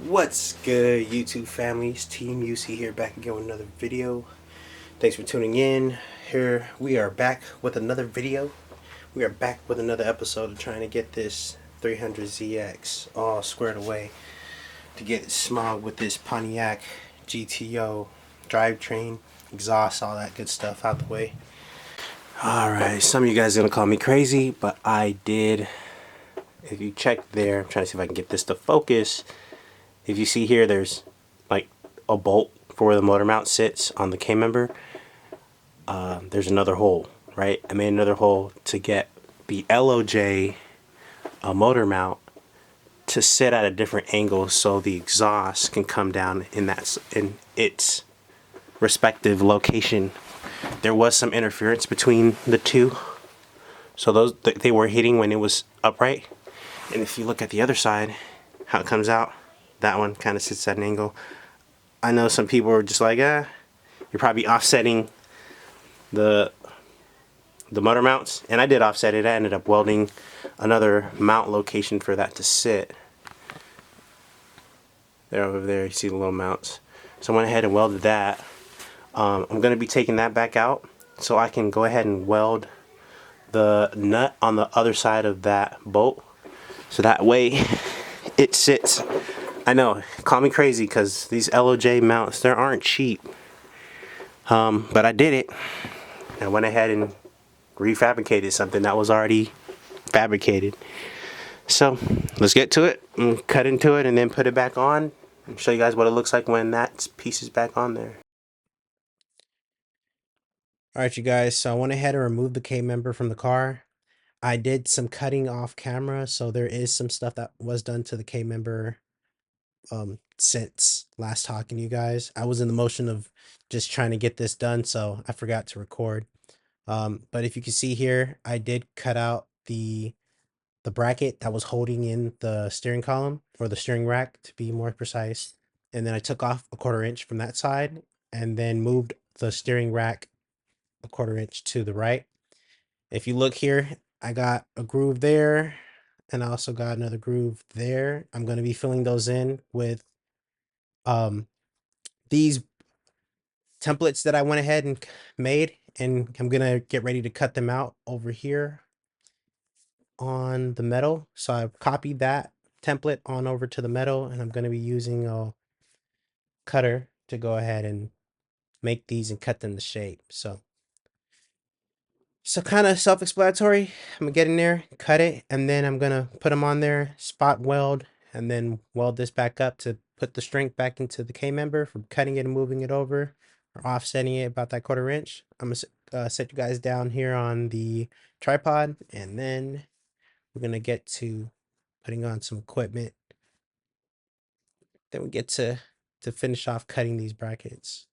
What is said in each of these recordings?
What's good, YouTube families? Team UC here, back again with another video. Thanks for tuning in. Here we are back with another video. We are back with another episode of trying to get this 300zx all squared away to get it smog with this Pontiac GTO drivetrain, exhaust, all that good stuff out the way. Alright, some of you guys are gonna call me crazy, but I did. If you check there, I'm trying to see if I can get this to focus. If you see here, there's like a bolt for where the motor mount sits on the K-member. There's another hole, right? I made another hole to get the LOJ motor mount to sit at a different angle so the exhaust can come down in its respective location. There was some interference between the two, so those they were hitting when it was upright. And if you look at the other side, how it comes out, that one kind of sits at an angle. I know some people are just like, you're probably offsetting the motor mounts, and I did offset it. I ended up welding another mount location for that to sit. There, over there, you see the little mounts. So I went ahead and welded that. I'm going to be taking that back out so I can go ahead and weld the nut on the other side of that bolt, so that way it sits. I know, call me crazy because these LOJ mounts, they aren't cheap. But I did it. I went ahead and refabricated something that was already fabricated. So let's get to it and cut into it and then put it back on and show you guys what it looks like when that piece is back on there. Alright, you guys, so I went ahead and removed the K-member from the car. I did some cutting off camera, so there is some stuff that was done to the K-member since last talking to you guys. I was in the motion of just trying to get this done, so I forgot to record. But if you can see here, I did cut out the bracket that was holding in the steering column, or the steering rack to be more precise. And then I took off a 1/4 inch from that side and then moved the steering rack a 1/4 inch to the right. If you look here, I got a groove there and I also got another groove there. I'm going to be filling those in with these templates that I went ahead and made, and I'm going to get ready to cut them out over here on the metal. So I've copied that template on over to the metal, and I'm going to be using a cutter to go ahead and make these and cut them to shape. So kind of self-explanatory. I'm gonna get in there, cut it, and then I'm gonna put them on there, spot weld, and then weld this back up to put the strength back into the K-member from cutting it and moving it over, or offsetting it about that 1/4 inch. I'm gonna set you guys down here on the tripod, and then we're gonna get to putting on some equipment. Then we get to finish off cutting these brackets.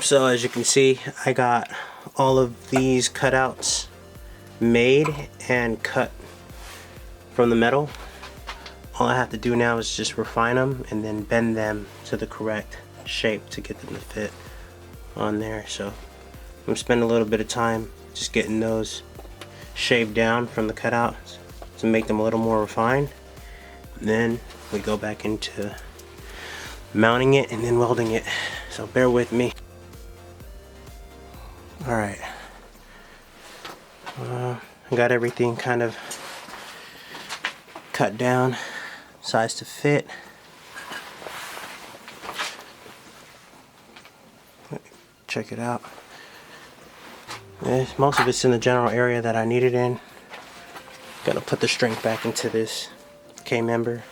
So as you can see, I got all of these cutouts made and cut from the metal. All I have to do now is just refine them and then bend them to the correct shape to get them to fit on there. So I'm gonna spend a little bit of time just getting those shaved down from the cutouts. to make them a little more refined. Then we go back into mounting it and then welding it. So bear with me. Alright. I got everything kind of cut down, size to fit. Check it out. Most of it's in the general area that I need it in. Gonna put the strength back into this K-member.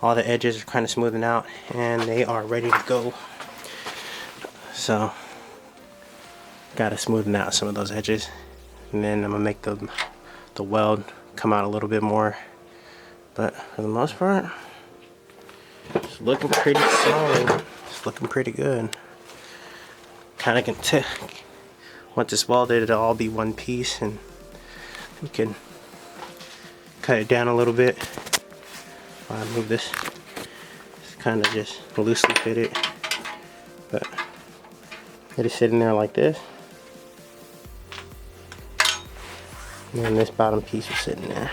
All the edges are kind of smoothing out and they are ready to go. So gotta smoothen out some of those edges, and then I'm gonna make the weld come out a little bit more. But for the most part, it's looking pretty solid. It's looking pretty good. Kind of can once it's welded, it'll all be one piece, and we can cut it down a little bit. While I move this, it's kind of just loosely fitted, but it is sitting there like this, and then this bottom piece is sitting there.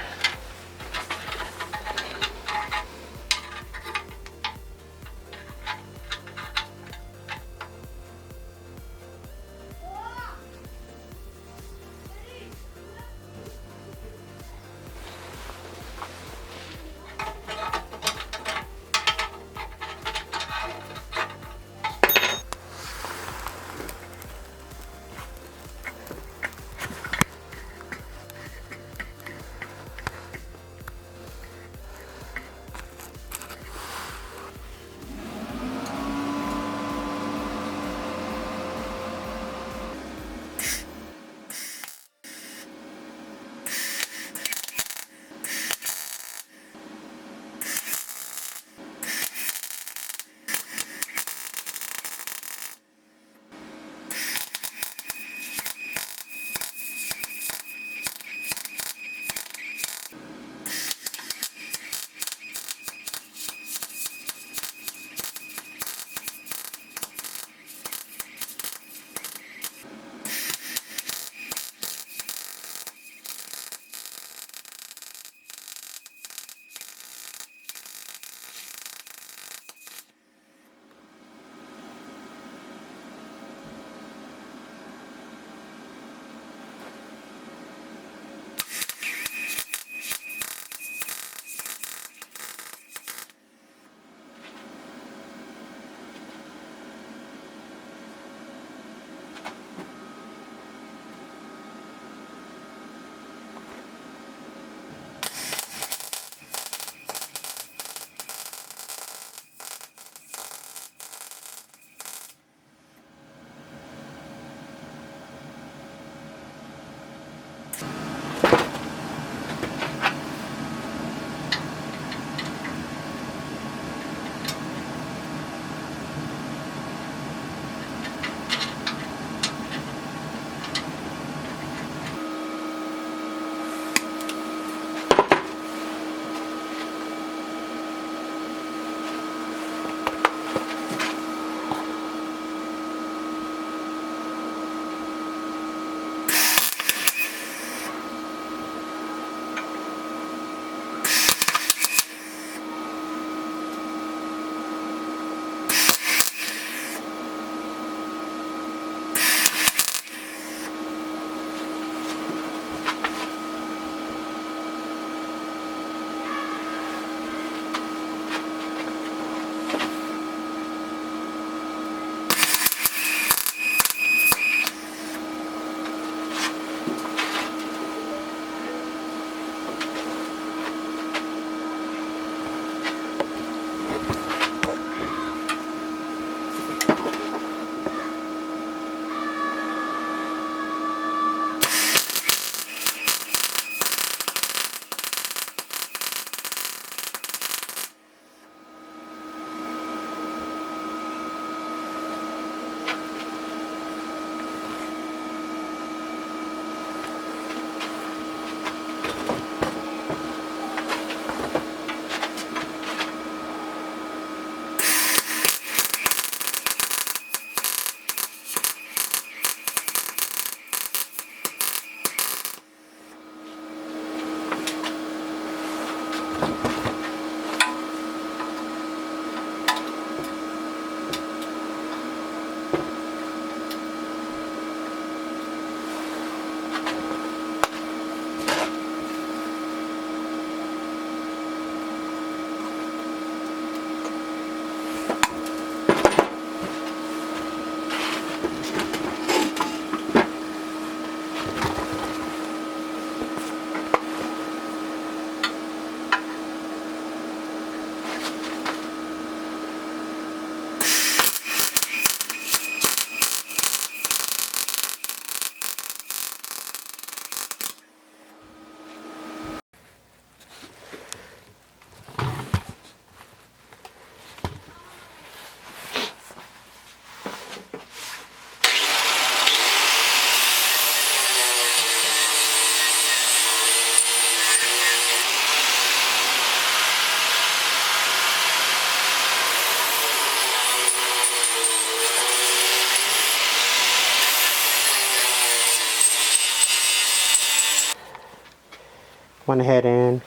went ahead and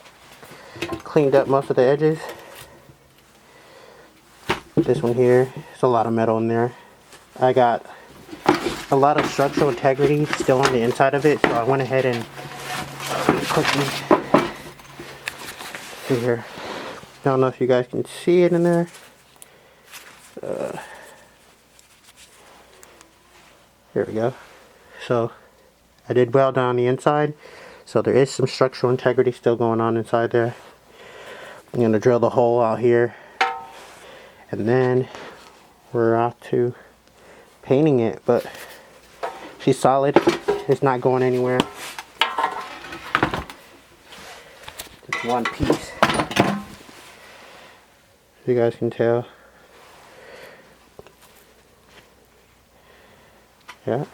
cleaned up most of the edges. This one here, there's a lot of metal in there. I got a lot of structural integrity still on the inside of it, so I went ahead and quickly see here. I don't know if you guys can see it in there. Here we go. So I did weld on the inside, so there is some structural integrity still going on inside there. I'm going to drill the hole out here, and then we're off to painting it. But she's solid, it's not going anywhere. It's one piece, you guys can tell. Yeah.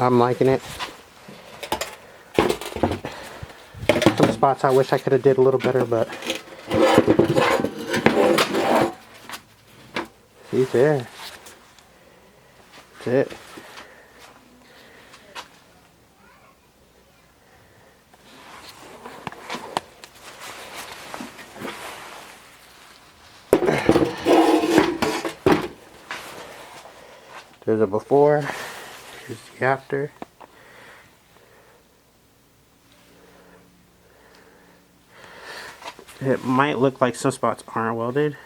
I'm liking it. Some spots I wish I could have did a little better, but she's there. That's it. There's a before, here's the after. It might look like some spots aren't welded,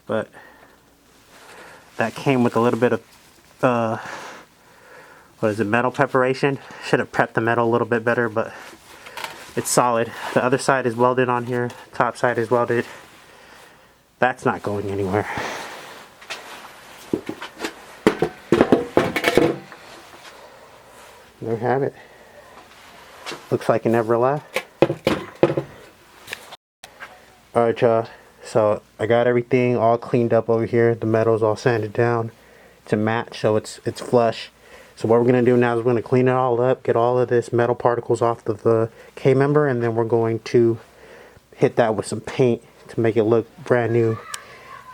but that came with a little bit of, what is it, metal preparation. Should have prepped the metal a little bit better, but it's solid. The other side is welded on here, top side is welded. That's not going anywhere. There you have it. Looks like it never left. Alright y'all, so I got everything all cleaned up over here. The metal's all sanded down to match, so it's flush. So what we're going to do now is we're going to clean it all up, get all of this metal particles off of the K-member, and then we're going to hit that with some paint to make it look brand new.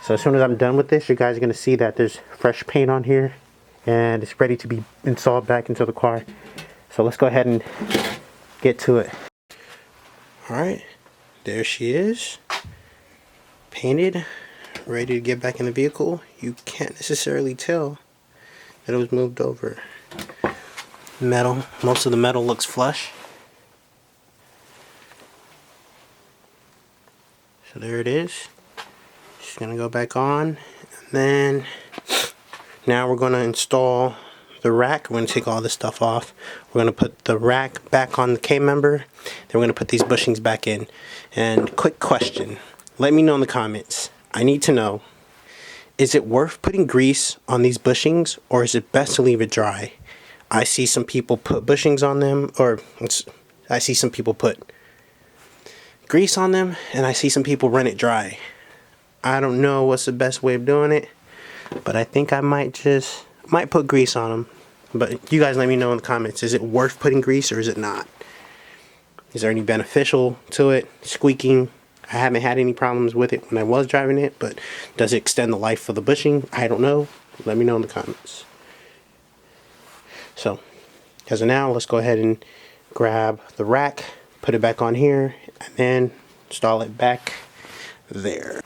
So as soon as I'm done with this, you guys are going to see that there's fresh paint on here, and it's ready to be installed back into the car. So let's go ahead and get to it. Alright, there she is, painted, ready to get back in the vehicle. You can't necessarily tell that it was moved over. Metal, most of the metal looks flush. So there it is. Just gonna go back on, and then now we're gonna install the rack. We're gonna take all this stuff off. We're gonna put the rack back on the K-member. Then we're gonna put these bushings back in. And quick question, let me know in the comments. I need to know, is it worth putting grease on these bushings, or is it best to leave it dry? I see some people put bushings on them, or I see some people put grease on them, and I see some people run it dry. I don't know what's the best way of doing it, but I think I might put grease on them. But you guys let me know in the comments, is it worth putting grease or is it not? Is there any beneficial to it? Squeaking, I haven't had any problems with it when I was driving it, but does it extend the life of the bushing? I don't know. Let me know in the comments. So, as of now, let's go ahead and grab the rack, put it back on here, and then install it back there.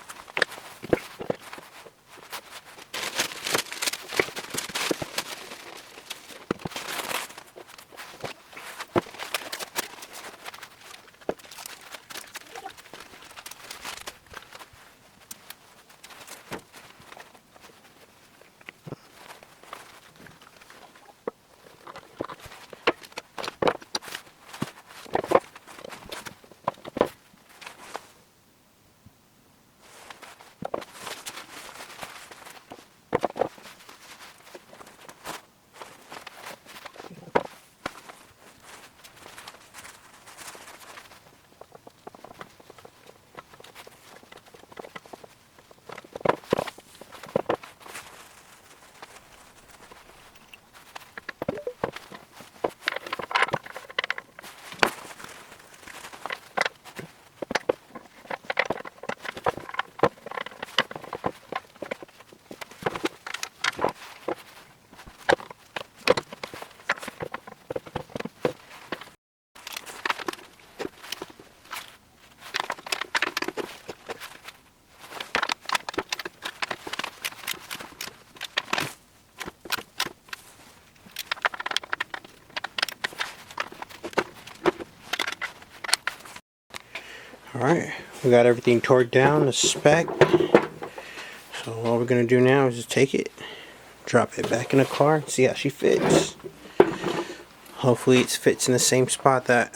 Alright, we got everything torqued down, the spec. So all we're going to do now is just take it, drop it back in the car, and see how she fits. Hopefully it fits in the same spot that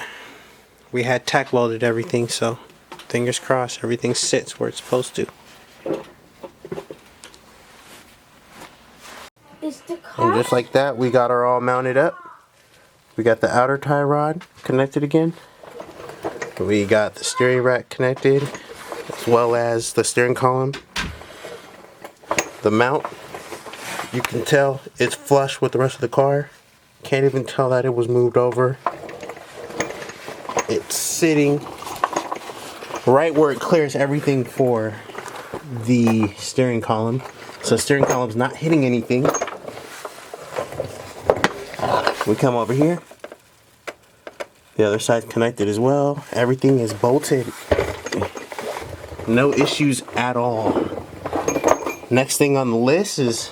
we had tack welded everything, so fingers crossed everything sits where it's supposed to. And just like that, we got her all mounted up. We got the outer tie rod connected again. We got the steering rack connected, as well as the steering column. The mount, you can tell it's flush with the rest of the car. Can't even tell that it was moved over. It's sitting right where it clears everything for the steering column. So the steering column's not hitting anything. We come over here. The other side's connected as well. Everything is bolted. No issues at all. Next thing on the list is,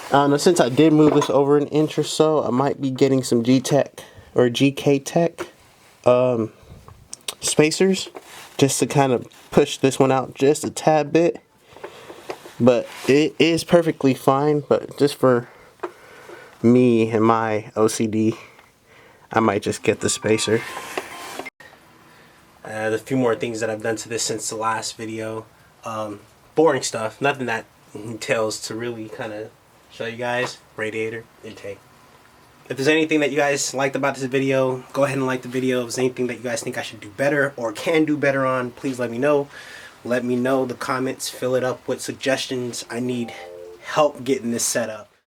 since I did move this over an inch or so, I might be getting some G-Tech or GK Tech spacers, just to kind of push this one out just a tad bit. But it is perfectly fine, but just for me and my OCD, I might just get the spacer. A few more things that I've done to this since the last video. Boring stuff, nothing that entails to really kind of show you guys. Radiator intake. If there's anything that you guys liked about this video, go ahead and like the video. If there's anything that you guys think I should do better or can do better on, please let me know. Let me know in the comments, fill it up with suggestions. I need help getting this set up.